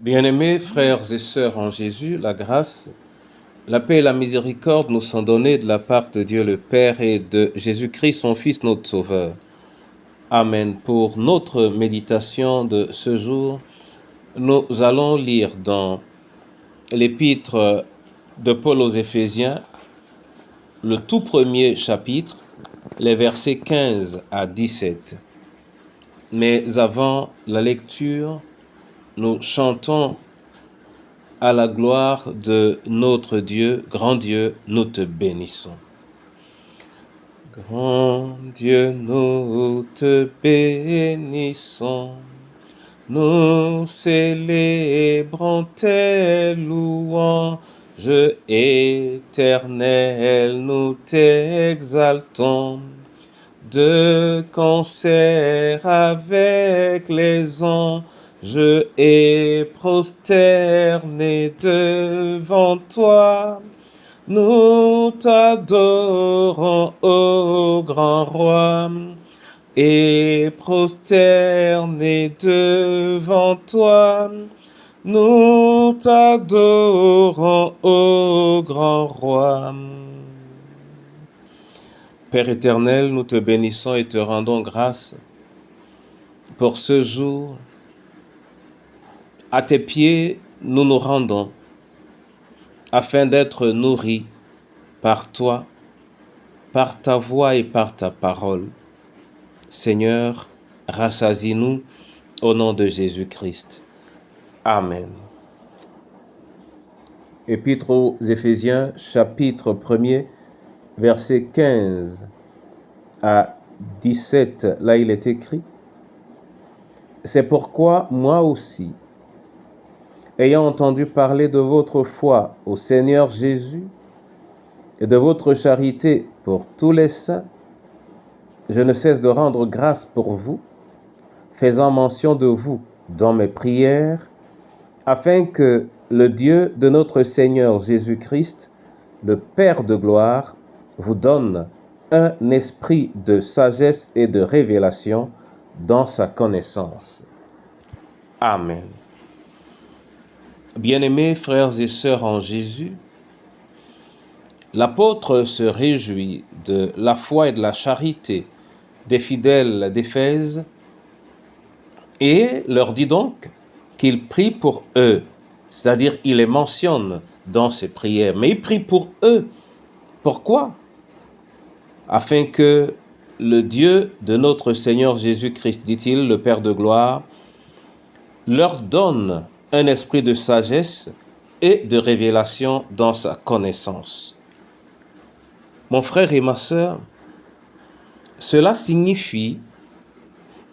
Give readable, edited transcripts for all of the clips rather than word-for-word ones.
Bien-aimés frères et sœurs en Jésus, la grâce, la paix et la miséricorde nous sont données de la part de Dieu le Père et de Jésus-Christ, son Fils, notre Sauveur. Amen. Pour notre méditation de ce jour, nous allons lire dans l'épître de Paul aux Éphésiens, le tout premier chapitre, les versets 15 à 17. Mais avant la lecture, nous chantons à la gloire de notre Dieu, grand Dieu, nous te bénissons. Grand Dieu, nous te bénissons, nous célébrons tes louanges éternelles, nous t'exaltons. De concert avec les anges et prosternés devant toi, nous t'adorons, ô grand roi, et prosternés devant toi, nous t'adorons, ô grand roi. Père éternel, nous te bénissons et te rendons grâce pour ce jour. À tes pieds, nous nous rendons afin d'être nourris par toi, par ta voix et par ta parole. Seigneur, rassasie-nous au nom de Jésus-Christ. Amen. Épître aux Éphésiens, chapitre 1er, versets 15 à 17, là il est écrit: c'est pourquoi moi aussi, ayant entendu parler de votre foi au Seigneur Jésus et de votre charité pour tous les saints, je ne cesse de rendre grâce pour vous, faisant mention de vous dans mes prières, afin que le Dieu de notre Seigneur Jésus-Christ, le Père de gloire, vous donne un esprit de sagesse et de révélation dans sa connaissance. Amen. Bien-aimés frères et sœurs en Jésus, l'apôtre se réjouit de la foi et de la charité des fidèles d'Éphèse et leur dit donc qu'il prie pour eux, c'est-à-dire il les mentionne dans ses prières, mais il prie pour eux. Pourquoi? Afin que le Dieu de notre Seigneur Jésus-Christ, dit-il, le Père de gloire, leur donne un esprit de sagesse et de révélation dans sa connaissance. Mon frère et ma sœur, cela signifie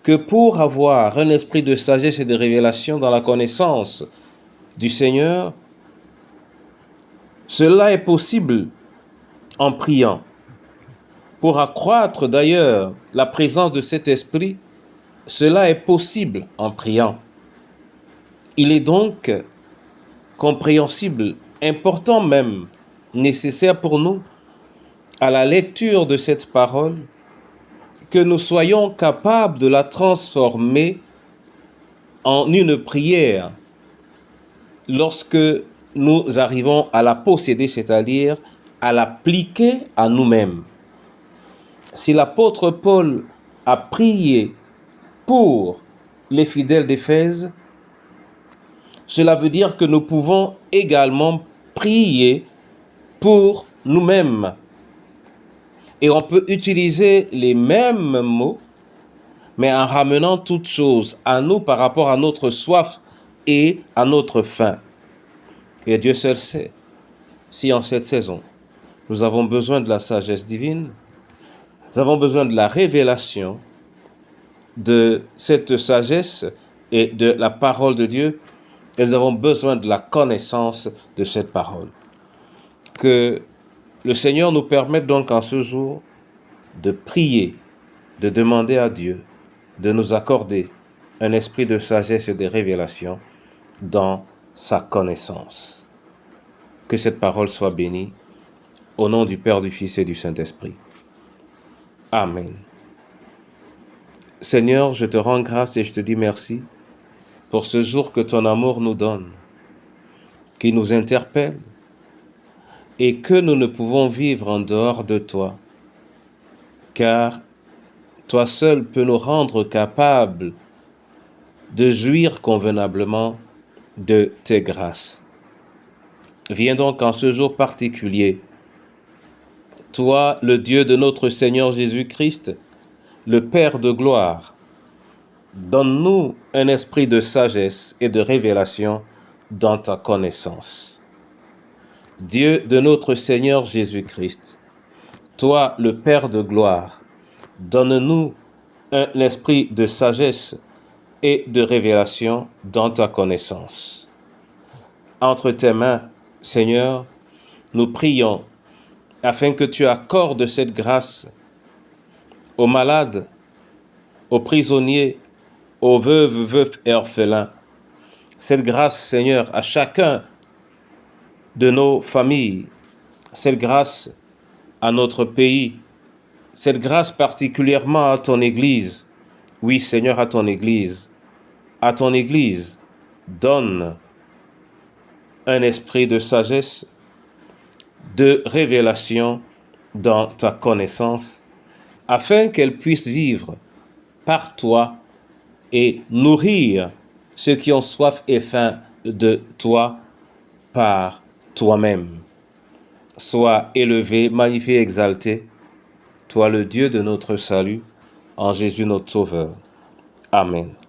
que pour avoir un esprit de sagesse et de révélation dans la connaissance du Seigneur, cela est possible en priant. Pour accroître d'ailleurs la présence de cet esprit, cela est possible en priant. Il est donc compréhensible, important même, nécessaire pour nous, à la lecture de cette parole, que nous soyons capables de la transformer en une prière lorsque nous arrivons à la posséder, c'est-à-dire à l'appliquer à nous-mêmes. Si l'apôtre Paul a prié pour les fidèles d'Éphèse, cela veut dire que nous pouvons également prier pour nous-mêmes. Et on peut utiliser les mêmes mots, mais en ramenant toutes choses à nous par rapport à notre soif et à notre faim. Et Dieu seul sait si en cette saison, nous avons besoin de la sagesse divine, nous avons besoin de la révélation de cette sagesse et de la parole de Dieu, et nous avons besoin de la connaissance de cette parole. Que le Seigneur nous permette donc en ce jour de prier, de demander à Dieu de nous accorder un esprit de sagesse et de révélation dans sa connaissance. Que cette parole soit bénie au nom du Père, du Fils et du Saint-Esprit. Amen. Seigneur, je te rends grâce et je te dis merci pour ce jour que ton amour nous donne, qui nous interpelle, et que nous ne pouvons vivre en dehors de toi, car toi seul peux nous rendre capables de jouir convenablement de tes grâces. Viens donc en ce jour particulier, toi, le Dieu de notre Seigneur Jésus-Christ, le Père de gloire, donne-nous un esprit de sagesse et de révélation dans ta connaissance. Dieu de notre Seigneur Jésus-Christ, toi, le Père de gloire, donne-nous un esprit de sagesse et de révélation dans ta connaissance. Entre tes mains, Seigneur, nous prions afin que tu accordes cette grâce aux malades, aux prisonniers, aux veuves, veufs et orphelins. Cette grâce, Seigneur, à chacun de nos familles, cette grâce à notre pays, cette grâce particulièrement à ton Église. Oui, Seigneur, à ton Église. À ton Église, donne un esprit de sagesse, de révélation dans ta connaissance, afin qu'elle puisse vivre par toi et nourrir ceux qui ont soif et faim de toi par toi-même. Sois élevé, magnifié, exalté, toi le Dieu de notre salut, en Jésus notre Sauveur. Amen.